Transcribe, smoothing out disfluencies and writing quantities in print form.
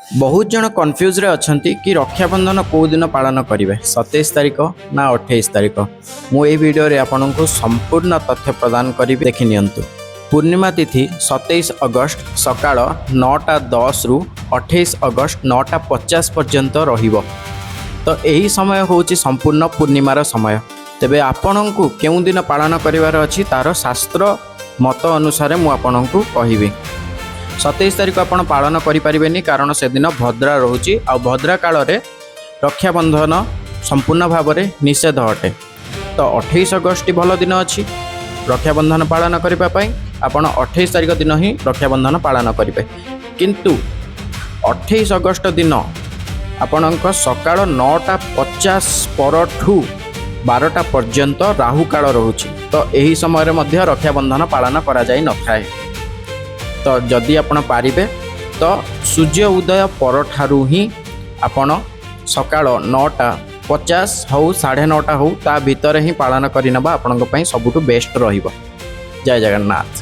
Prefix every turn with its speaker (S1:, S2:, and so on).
S1: बहुत जन कन्फ्यूज रे अछंती कि रक्षाबंधन कौ दिन पालन करेंगे 27 तारिख ना 28 तारिख। मु ए वीडियो रे आपन को संपूर्ण तथ्य प्रदान करी देखि नियंतु। पूर्णिमा तिथि 27 अगस्त सकाळ 9:10 रु 28 अगस्त 9:50 पर्यंत रहिबो। तो यही समय होची संपूर्ण पूर्णिमार समय। तेबे आपन को केउ दिन पालन करिवार अछि तार शास्त्र मत अनुसार मु आपन को कहिबी। 27 तारिख आप पालन करें कारण से दिन भद्रा रोचे आ भद्रा काल रे रक्षाबंधन संपूर्ण भाव में निषेध अटे। तो 28 अगस्त भल दिन अच्छी रक्षाबंधन पालन करने आपण 28 तारिख दिन ही रक्षाबंधन पालन करेंगे। किंतु 28 अगस्त दिन आपण सकाळ 9:50 परठू 12टा पर्यंत राहु काल रोचे। तो यही समय मध्य रक्षाबंधन पालन करा जाई नथाए। तो जदि आपण पारिबे तो सूर्य उदय परठारु ही आपण सकाळ 9:50 हो 9:30 हो ता भीतर ही पालन करिनबा आपन पई सबुठु बेस्ट रहिबो। जय जगन्नाथ।